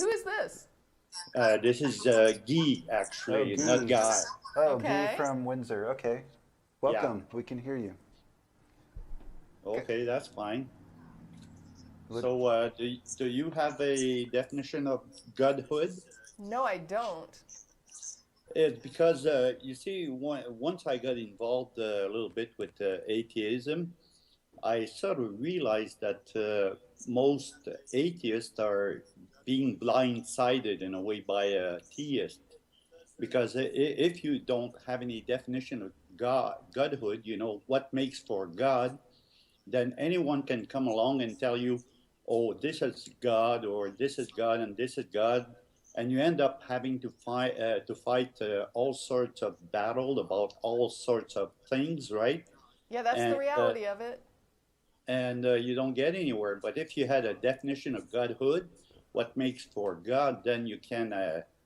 Who is this? This is Guy, Oh, actually, not Guy. Guy. Oh, Guy Okay. from Windsor. Okay. Yeah, Welcome. We can hear you. okay, that's fine. Would- So, do you have a definition of godhood? No, I don't. It's because, you see, once I got involved a little bit with atheism, I sort of realized that most atheists are being blindsided in a way by a theist. Because if you don't have any definition of godhood, you know, what makes for God, then anyone can come along and tell you, oh, this is God, or this is God, and this is God. And you end up having to fight all sorts of battle about all sorts of things, right? Yeah, that's the And reality of it. you don't get anywhere. But if you had a definition of godhood, what makes for God, then you can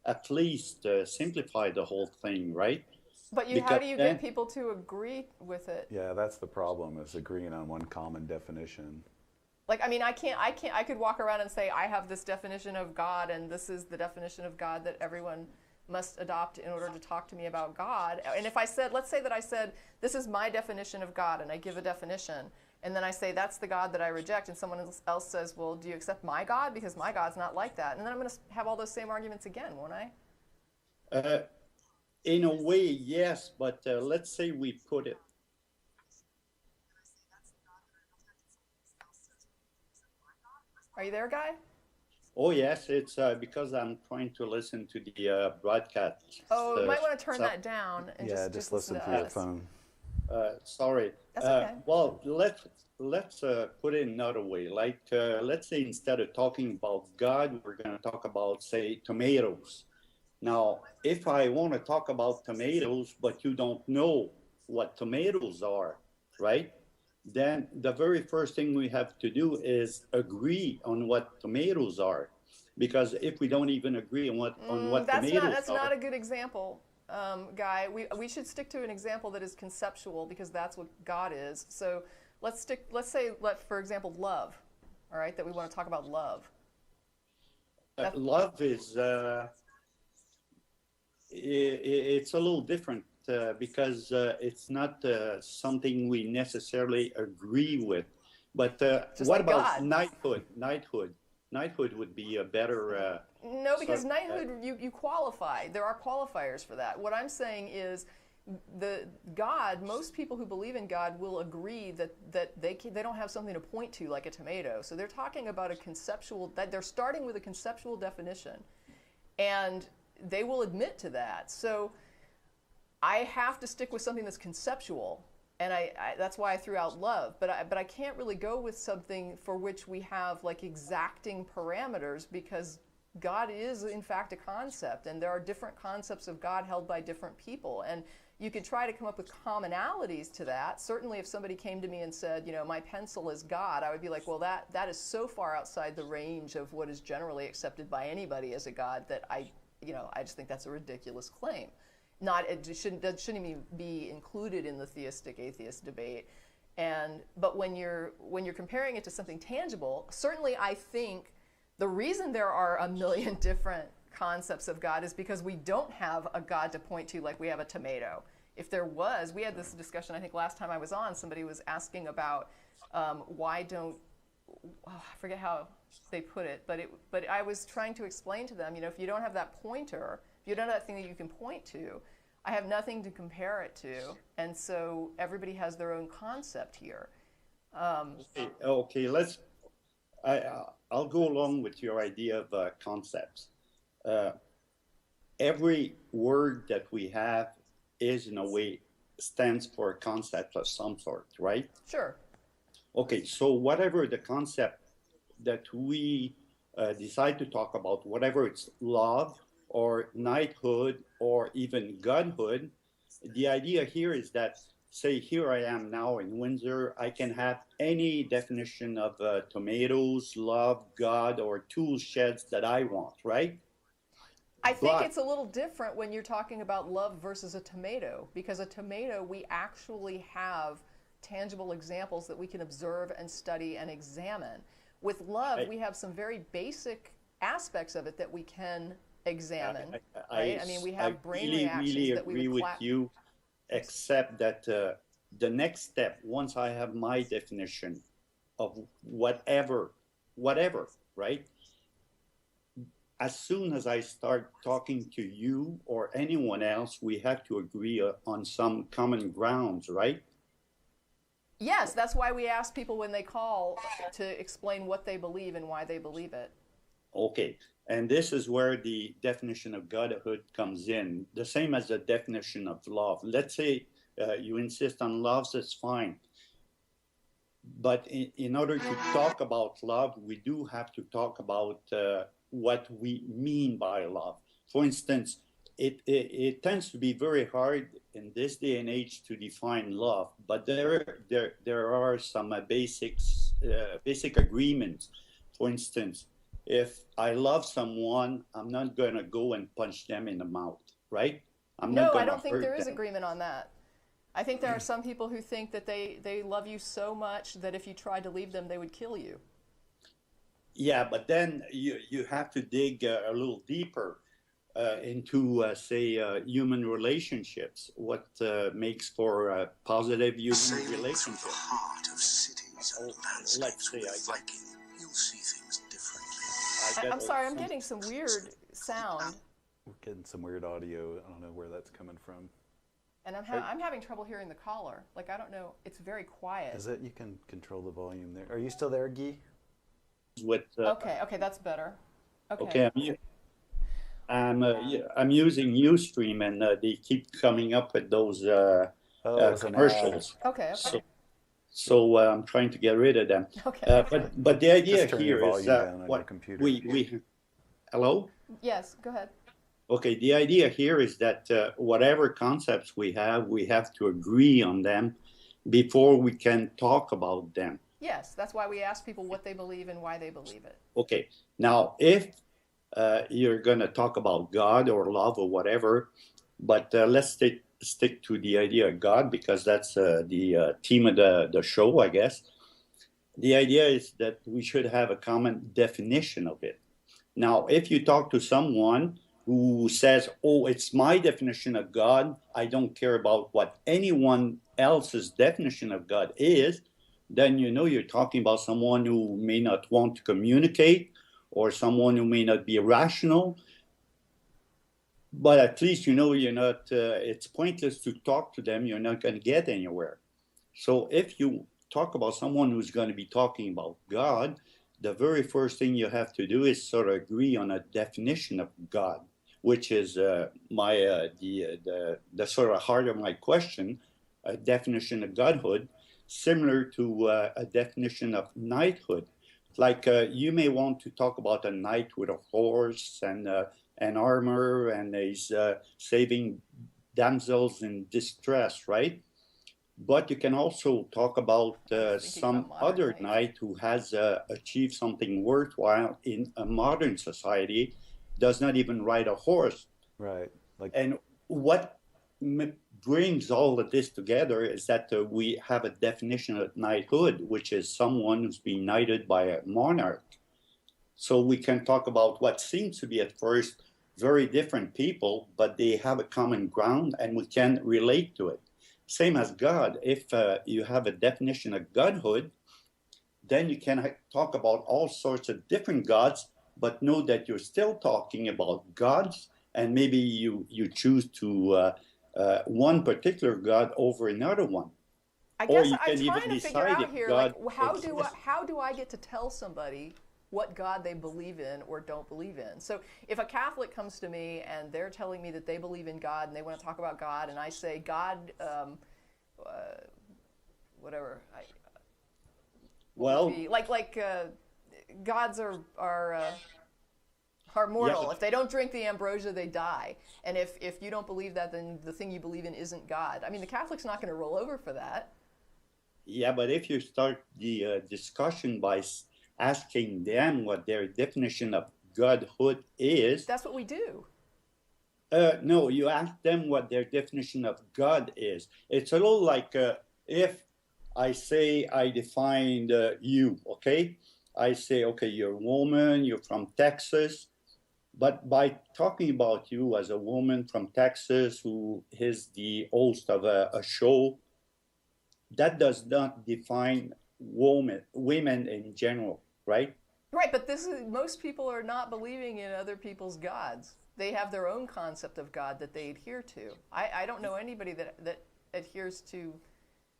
at least simplify the whole thing, right? But how Because do you then, get people to agree with it? Yeah, that's the problem, is agreeing on one common definition. Like, I mean, I could walk around and say, I have this definition of God, and this is the definition of God that everyone must adopt in order to talk to me about God. And if I said, let's say that I said, this is my definition of God, and I give a definition, and then I say, that's the God that I reject, and someone else says, well, do you accept my God? Because my God's not like that. And then I'm going to have all those same arguments again, won't I? uh, in a way, yes, but let's say we put it. Are you there, Guy? Oh, yes, it's because I'm trying to listen to the broadcast. Oh, you might want to turn so- that down and Yeah, just listen to through your us. phone. Sorry. That's okay. Well, let's put it another way. Like, let's say instead of talking about God, we're going to talk about, say, tomatoes. Now, if I want to talk about tomatoes, but you don't know what tomatoes are, right? Then the very first thing we have to do is agree on what tomatoes are. Because if we don't even agree on what tomatoes That's are, not a good example, Guy. We should stick to an example that is conceptual because that's what God is. So let's say, for example, love. All right, that we want to talk about love. love is it's a little different because it's not something we necessarily agree with. But Just what like about God. knighthood? Knighthood would be a better. No, because sort- knighthood, you qualify. There are qualifiers for that. What I'm saying is, the God, most people who believe in God will agree that they don't have something to point to like a tomato. So they're talking about a conceptual, that they're starting with a conceptual definition, and they will admit to that. So I have to stick with something that's conceptual, and that's why I threw out love. But I can't really go with something for which we have like exacting parameters, because God is in fact a concept, and there are different concepts of God held by different people, and you could try to come up with commonalities to that. Certainly, if somebody came to me and said, you know, my pencil is God, I would be like, well, that is so far outside the range of what is generally accepted by anybody as a God that I just think that's a ridiculous claim. It shouldn't even be included in the theistic atheist debate. But when you're comparing it to something tangible, certainly I think the reason there are a million different concepts of God is because we don't have a God to point to like we have a tomato. If there was, we had this discussion, I think last time I was on, somebody was asking about why don't, I forget how they put it, but I was trying to explain to them, if you don't have that pointer, if you don't have that thing that you can point to, I have nothing to compare it to, and so everybody has their own concept here. Okay, I'll go along with your idea of concepts. Uh, every word that we have is, in a way, stands for a concept of some sort, right? Sure. Okay, so whatever the concept that we decide to talk about, whatever it's love or knighthood or even godhood, the idea here is that, say, here I am now in Windsor, I can have any definition of tomatoes, love, God, or tool sheds that I want, right? I think But it's a little different when you're talking about love versus a tomato, because a tomato, we actually have tangible examples that we can observe and study and examine. With love, we have some very basic aspects of it that we can examine, I, right? I mean, we have brain really, reactions really that we agree would with you, except that the next step, once I have my definition of whatever, right? As soon as I start talking to you or anyone else, we have to agree on some common grounds, right? Yes, that's why we ask people when they call to explain what they believe and why they believe it. Okay, and this is where the definition of godhood comes in, the same as the definition of love. Let's say you insist on love, that's fine. But in order to talk about love, we do have to talk about what we mean by love. For instance, it tends to be very hard in this day and age to define love, but there are some basic agreements. For instance, if I love someone, I'm not going to go and punch them in the mouth, right? No, I don't think there is agreement on that. I think there are some people who think that they love you so much that if you tried to leave them, they would kill you. Yeah, but then you have to dig a little deeper into, say, human relationships. What makes for positive human relationships? The heart of cities and landscapes with Viking, you'll see things differently. I'm sorry, I'm getting some weird sound. We're getting some weird audio. I don't know where that's coming from. And I'm having trouble hearing the caller. Like, I don't know. It's very quiet. Is it? You can control the volume there. Are you still there, Guy? Okay, that's better. Okay, I'm using Ustream, and they keep coming up with those commercials. Okay. So I'm trying to get rid of them. Okay. But the idea Just turn here your is volume down on what your computer. we hello? Yes, go ahead. Okay, the idea here is that whatever concepts we have to agree on them before we can talk about them. Yes, that's why we ask people what they believe and why they believe it. Okay, now if you're going to talk about God or love or whatever, but let's stick to the idea of God, because that's the theme of the show, I guess. The idea is that we should have a common definition of it. Now, if you talk to someone who says, oh, it's my definition of God, I don't care about what anyone else's definition of God is, then you know you're talking about someone who may not want to communicate, or someone who may not be rational. But at least you know you're not, it's pointless to talk to them, you're not going to get anywhere. So if you talk about someone who's going to be talking about God, the very first thing you have to do is sort of agree on a definition of God, which is the sort of heart of my question, a definition of godhood, similar to a definition of knighthood. Like you may want to talk about a knight with a horse and armor, and he's saving damsels in distress, right? But you can also talk about some other knight who has achieved something worthwhile in a modern society, does not even ride a horse. Right. And what brings all of this together is that we have a definition of knighthood, which is someone who's been knighted by a monarch. So we can talk about what seems to be at first very different people, but they have a common ground and we can relate to it. Same as God. If you have a definition of godhood, then you can talk about all sorts of different gods, but know that you're still talking about gods, and maybe you choose to one particular god over another one. I guess I'm trying to figure out here, like, how do I get to tell somebody what God they believe in or don't believe in? So if a Catholic comes to me and they're telling me that they believe in God and they want to talk about God, and I say God, whatever, gods are mortal. Yeah. If they don't drink the ambrosia, they die. And if you don't believe that, then the thing you believe in isn't God. I mean, the Catholic's not going to roll over for that. Yeah, but if you start the discussion by asking them what their definition of godhood is... That's what we do. No, you ask them what their definition of God is. It's a little like if I say I defined you, okay? I say, okay, you're a woman, you're from Texas. But by talking about you as a woman from Texas who is the host of a show, that does not define women in general, right? Right, but most people are not believing in other people's gods. They have their own concept of God that they adhere to. I don't know anybody that adheres to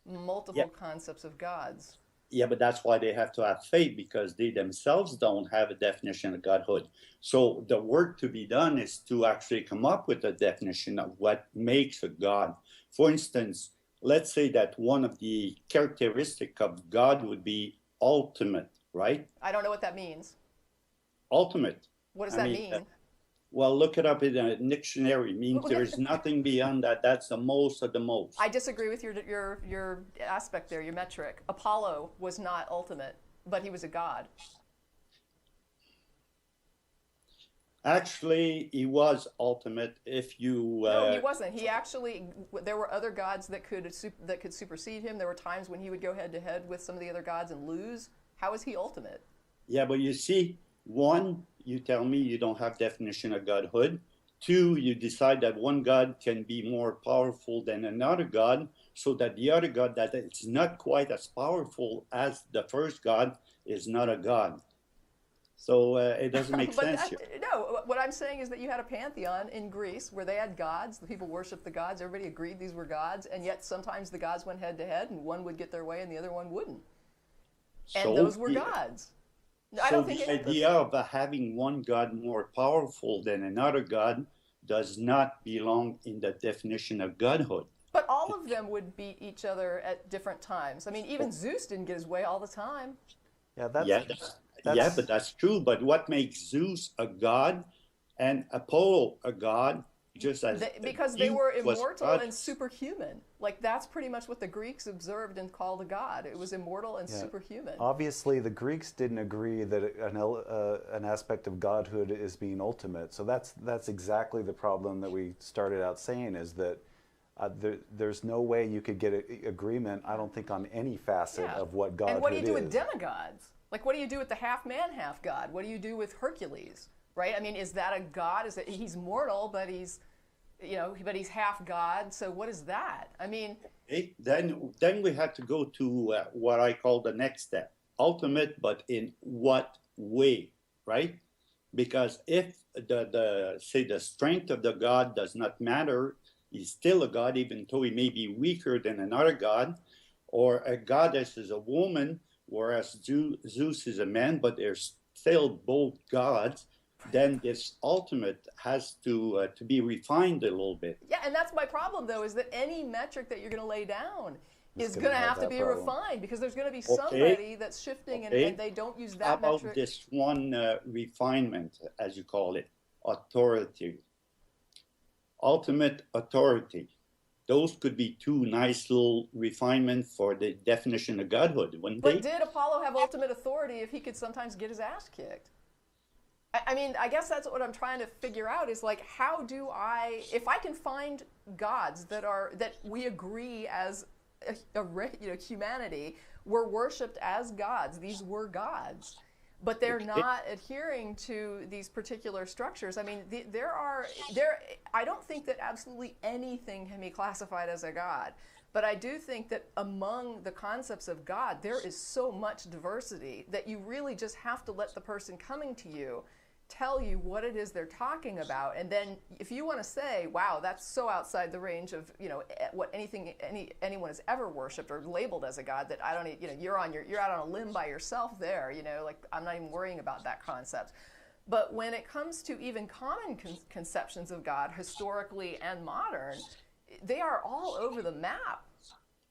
multiple concepts of gods. Yeah, but that's why they have to have faith, because they themselves don't have a definition of Godhood. So the work to be done is to actually come up with a definition of what makes a God. For instance, let's say that one of the characteristics of God would be ultimate, right? I don't know what that means. Ultimate. What does that mean? Well, look it up in a dictionary. It means there's nothing beyond that. That's the most of the most. I disagree with your aspect there, your metric. Apollo was not ultimate, but he was a god. Actually, he was ultimate. If you no, he wasn't. He actually, there were other gods that could supersede him. There were times when he would go head to head with some of the other gods and lose. How is he ultimate? Yeah, but you see, one, you tell me you don't have definition of Godhood. Two, you decide that one God can be more powerful than another God, so that the other God that is not quite as powerful as the first God is not a God. So it doesn't make sense here. No, what I'm saying is that you had a pantheon in Greece where they had gods. The people worshipped the gods. Everybody agreed these were gods, and yet sometimes the gods went head to head, and one would get their way and the other one wouldn't. And those were gods. I don't think the idea of having one God more powerful than another God does not belong in the definition of Godhood. But all of them would beat each other at different times. I mean, even Zeus didn't get his way all the time. Yeah, but that's true. But what makes Zeus a god and Apollo a god? Just as because they were immortal and superhuman. Like, that's pretty much what the Greeks observed and called a god. It was immortal and superhuman. Obviously, the Greeks didn't agree that an aspect of godhood is being ultimate. So that's exactly the problem that we started out saying, is that there's no way you could get agreement, I don't think, on any facet of what godhood is. And what do you do with demigods? Like, what do you do with the half-man, half-god? What do you do with Hercules? Right? I mean, is that a god? Is that he's mortal, but he's half god? So what is that? I mean, then we have to go to what I call the next step: ultimate, but in what way, right? Because if the strength of the god does not matter, he's still a god, even though he may be weaker than another god, or a goddess is a woman, whereas Zeus is a man, but they're still both gods. Then this ultimate has to be refined a little bit. Yeah, and that's my problem, though, is that any metric that you're going to lay down is going to have to be refined, because there's going to be somebody that's shifting and they don't use that metric. How about this one refinement, as you call it, authority, ultimate authority? Those could be two nice little refinements for the definition of godhood, wouldn't they? But did Apollo have ultimate authority if he could sometimes get his ass kicked? I mean, I guess that's what I'm trying to figure out, is like, how do if I can find gods that we agree as humanity were worshipped as gods, these were gods, but they're not adhering to these particular structures. I mean, I don't think that absolutely anything can be classified as a god, but I do think that among the concepts of God, there is so much diversity that you really just have to let the person coming to you tell you what it is they're talking about. And then if you want to say, wow, that's so outside the range of what anyone has ever worshipped or labeled as a god, that I don't you're out on a limb by yourself there, like, I'm not even worrying about that concept. But when it comes to even common conceptions of God, historically and modern, they are all over the map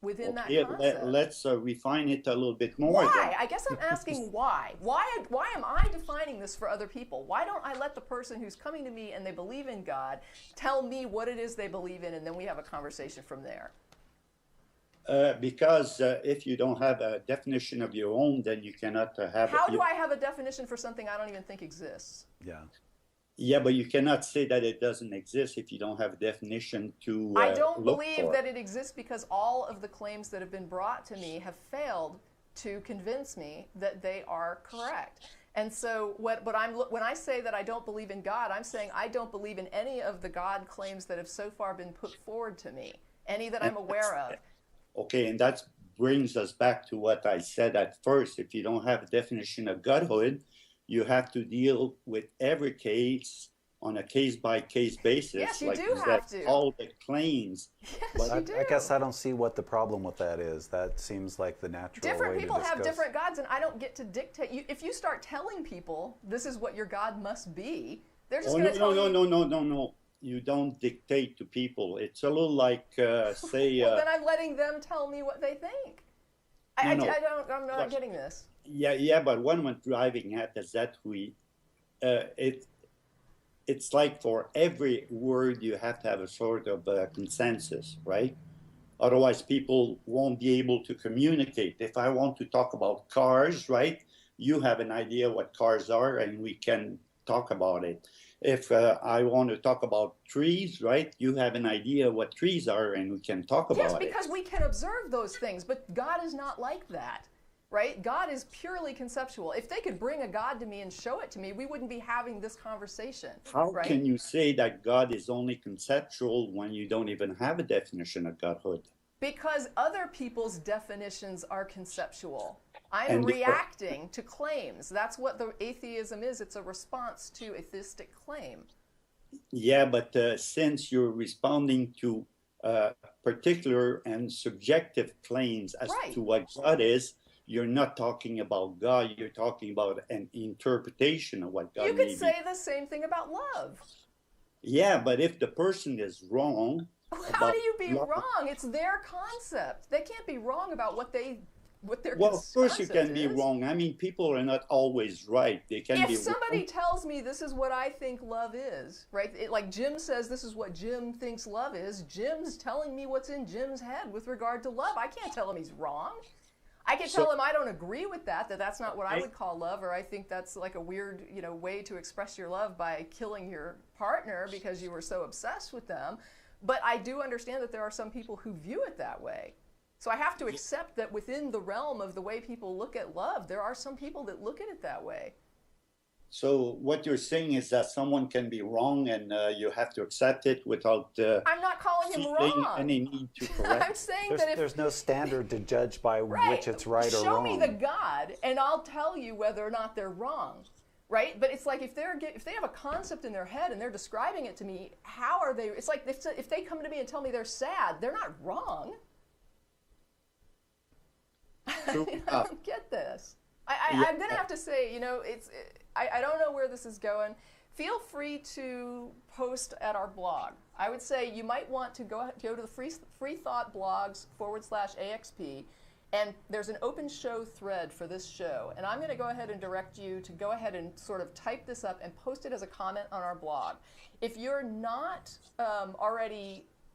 within that concept. Let's refine it a little bit more. Why? Then. I guess I'm asking why. Why am I defining this for other people? Why don't I let the person who's coming to me and they believe in God tell me what it is they believe in, and then we have a conversation from there? Because if you don't have a definition of your own, then you cannot have... How do I have a definition for something I don't even think exists? Yeah, but you cannot say that it doesn't exist if you don't have a definition to I don't believe that it exists, because all of the claims that have been brought to me have failed to convince me that they are correct. And so when I say that I don't believe in God, I'm saying I don't believe in any of the God claims that have so far been put forward to me, any that I'm aware of. Okay, and that brings us back to what I said at first. If you don't have a definition of Godhood, you have to deal with every case on a case-by-case basis. Yes, you like do have to. All the claims. Yes, you do. I guess I don't see what the problem with that is. That seems like the natural Different way people to discuss. have different gods, and I don't get to dictate. If you start telling people this is what your God must be, they're just going to tell you. No. You don't dictate to people. It's a little like, say... well, then I'm letting them tell me what they think. I'm not getting this. Yeah, but when we're driving at is that it's like for every word you have to have a sort of consensus, right? Otherwise, people won't be able to communicate. If I want to talk about cars, right, you have an idea what cars are, and we can talk about it. If I want to talk about trees, right, you have an idea what trees are, and we can talk about it. Yes, because we can observe those things, but God is not like that. Right? God is purely conceptual. If they could bring a God to me and show it to me, we wouldn't be having this conversation. How right? can you say that God is only conceptual when you don't even have a definition of Godhood? Because other people's definitions are conceptual. I'm reacting to claims. That's what the atheism is. It's a response to a theistic claim. Yeah, but since you're responding to particular and subjective claims as to what God is, you're not talking about God, you're talking about an interpretation of what God You could say the same thing about love. Yeah, but if the person is wrong... How do you be wrong? It's their concept. They can't be wrong about what their Well, of course you can be wrong. I mean, people are not always right. They can be wrong. If somebody tells me this is what I think love is, right? Like Jim says this is what Jim thinks love is, Jim's telling me what's in Jim's head with regard to love. I can't tell him he's wrong. I can tell him I don't agree with that's not what I would call love, or I think that's like a weird, way to express your love by killing your partner because you were so obsessed with them. But I do understand that there are some people who view it that way. So I have to accept that within the realm of the way people look at love, there are some people that look at it that way. So what you're saying is that someone can be wrong and you have to accept it without I'm not calling him wrong. Any need to correct. I'm saying that there's no standard to judge by which it's right or wrong. Show me the God, and I'll tell you whether or not they're wrong. Right? But it's like if they have a concept in their head and they're describing it to me, how are they? It's like if they come to me and tell me they're sad, they're not wrong. I don't get this. I'm going to have to say, I don't know where this is going. Feel free to post at our blog. I would say you might want to go to the Free Thought Blogs /AXP, and there's an open show thread for this show. And I'm going to go ahead and direct you to go ahead and sort of type this up and post it as a comment on our blog. If you're not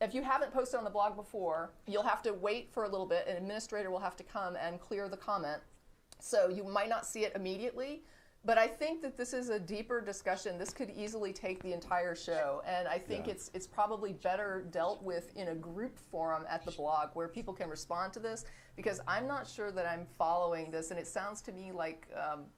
if you haven't posted on the blog before, you'll have to wait for a little bit. An administrator will have to come and clear the comment. So you might not see it immediately, but I think that this is a deeper discussion. This could easily take the entire show, and I think it's probably better dealt with in a group forum at the blog where people can respond to this, because I'm not sure that I'm following this, and it sounds to me like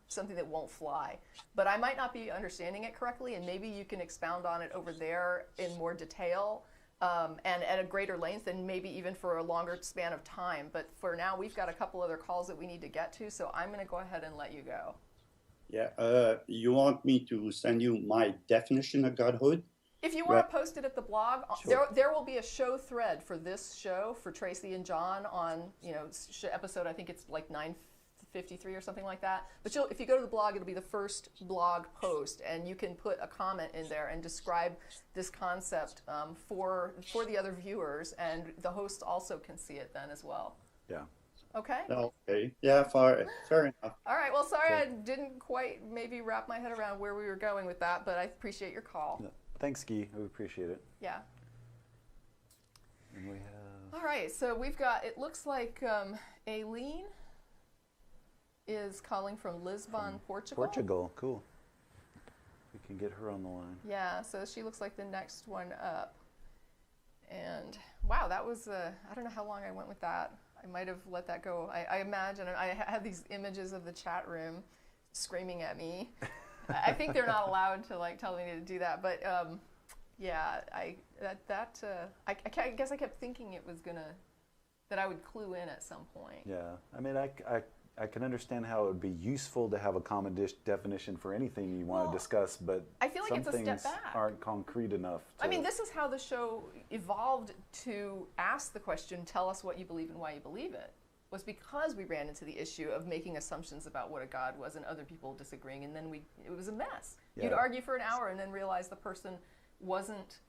something that won't fly. But I might not be understanding it correctly, and maybe you can expound on it over there in more detail. And at a greater length, and maybe even for a longer span of time. But for now, we've got a couple other calls that we need to get to, so I'm going to go ahead and let you go. Yeah, you want me to send you my definition of Godhood? If you want to post it at the blog, sure. There will be a show thread for this show for Tracie and John on episode, I think it's like 953 or something like that. But if you go to the blog, it'll be the first blog post, and you can put a comment in there and describe this concept for the other viewers, and the host also can see it then as well. Yeah. Okay? Okay. Yeah, fair enough. All right. Well, sorry I didn't quite maybe wrap my head around where we were going with that, but I appreciate your call. Yeah. Thanks, Guy. We appreciate it. Yeah. And we have... All right. So we've got, it looks like Aileen is calling from Lisbon, Portugal. Portugal, cool. We can get her on the line. Yeah, so she looks like the next one up. And wow, that was, I don't know how long I went with that. I might have let that go. I imagine, I had these images of the chat room screaming at me. I think they're not allowed to like tell me to do that, but yeah, I guess I kept thinking it was that I would clue in at some point. Yeah, I mean, I can understand how it would be useful to have a common definition for anything you want to discuss, but I feel like some it's a step things back. aren't concrete enough. I mean, this is how the show evolved to ask the question, tell us what you believe and why you believe it, was because we ran into the issue of making assumptions about what a God was and other people disagreeing, and then it was a mess. Yeah. You'd argue for an hour and then realize the person wasn't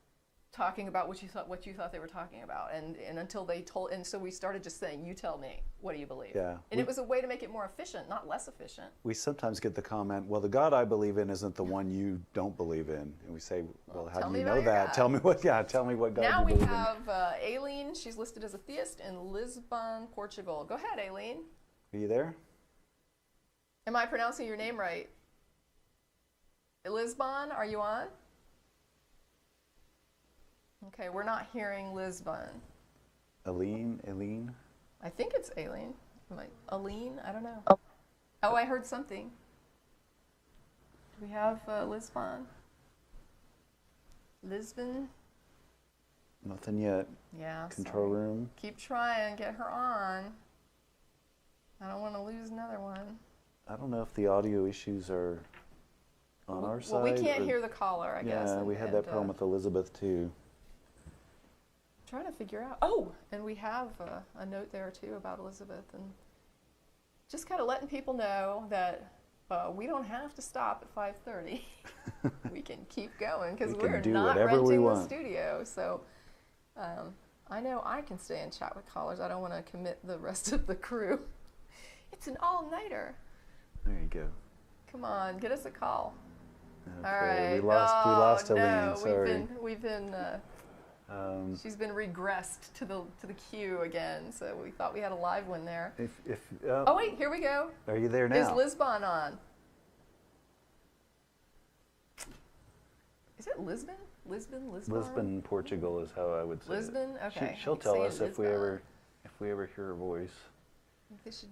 talking about what you thought they were talking about, and until they told, and so we started just saying, you tell me, what do you believe? Yeah. And it was a way to make it more efficient, not less efficient. We sometimes get the comment, well, the God I believe in isn't the one you don't believe in. And we say, well, how do you know that? Tell me what God now you believe in. Now we have Aileen, she's listed as a theist in Lisbon, Portugal. Go ahead, Aileen. Are you there? Am I pronouncing your name right? Lisbon, are you on? Okay, we're not hearing Lisbon. Aileen? I think it's Aileen. Aileen? I don't know. Oh, I heard something. Do we have Lisbon? Lisbon? Nothing yet. Yeah. Control room. Keep trying, get her on. I don't want to lose another one. I don't know if the audio issues are on our side. Well, we can't hear the caller, I guess. Yeah, we had that problem with Elizabeth too. Trying to figure out. Oh, and we have a note there too about Elizabeth, and just kind of letting people know that we don't have to stop at 5:30. We can keep going because we're not renting the studio. So I know I can stay and chat with callers. I don't want to commit the rest of the crew. It's an all-nighter. There you go. Come on, get us a call. Okay, All right. we lost Aileen. No, Sorry. We've been. She's been regressed to the queue again, so we thought we had a live one there. Oh wait, here we go. Are you there now? Is Lisbon on? Is it Lisbon? Lisbon? Lisbon, Portugal is how I would say Lisbon? it. Okay. She'll tell us if we ever hear her voice.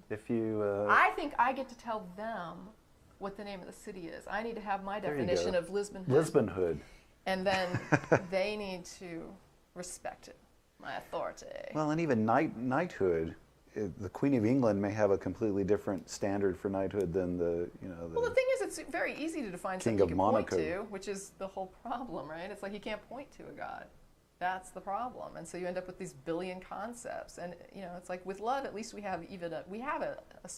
If you. I think I get to tell them what the name of the city is. I need to have my definition of Lisbonhood. Lisbonhood. And then they need to respect it, my authority. Well, and even knighthood, the Queen of England may have a completely different standard for knighthood than the. Well, the thing is, it's very easy to define something you can point to, which is the whole problem, right? It's like you can't point to a god. That's the problem, and so you end up with these billion concepts. And it's like with love, at least we have a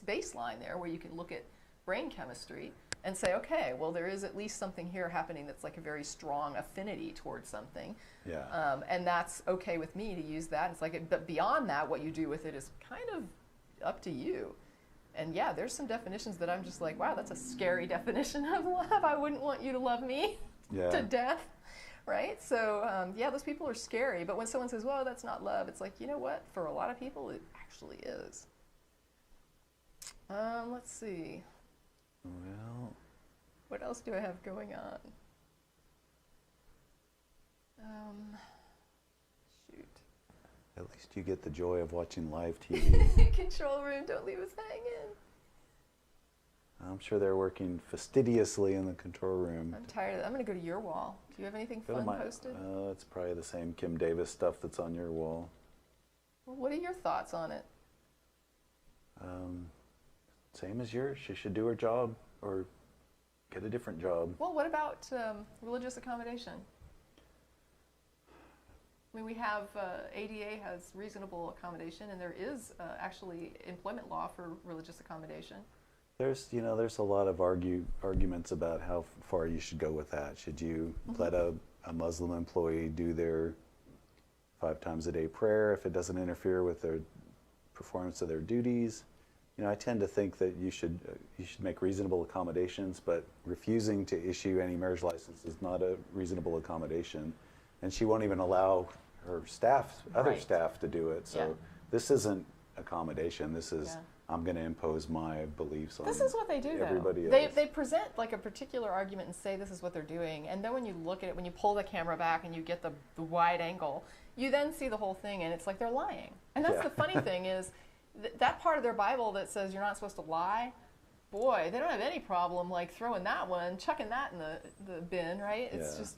baseline there where you can look at brain chemistry and say, okay, well, there is at least something here happening that's like a very strong affinity towards something. Yeah. And that's okay with me to use that. It's like, but beyond that, what you do with it is kind of up to you. And yeah, there's some definitions that I'm just like, wow, that's a scary definition of love. I wouldn't want you to love me to death, right? So yeah, those people are scary. But when someone says, well, that's not love, it's like, you know what? For a lot of people, it actually is. Let's see. Well, what else do I have going on? Shoot. At least you get the joy of watching live TV. Control room, don't leave us hanging. I'm sure they're working fastidiously in the control room. I'm tired of that. I'm going to go to your wall. Do you have anything fun posted? It's probably the same Kim Davis stuff that's on your wall. Well, what are your thoughts on it? Same as yours. She should do her job or get a different job. Well, what about religious accommodation? I mean, we have ADA has reasonable accommodation, and there is actually employment law for religious accommodation. There's a lot of arguments about how far you should go with that. Should you let a Muslim employee do their 5 times a day prayer if it doesn't interfere with their performance of their duties? I tend to think that you should make reasonable accommodations, but refusing to issue any marriage license is not a reasonable accommodation. And she won't even allow her staff, other staff, to do it. So this isn't accommodation. This is I'm going to impose my beliefs on everybody else. This is what they do, though. They present like a particular argument and say this is what they're doing, and then when you look at it, when you pull the camera back and you get the wide angle, you then see the whole thing, and it's like they're lying. And that's the funny thing is, that part of their Bible that says you're not supposed to lie, boy, they don't have any problem like throwing that one, chucking that in the bin, right? It's just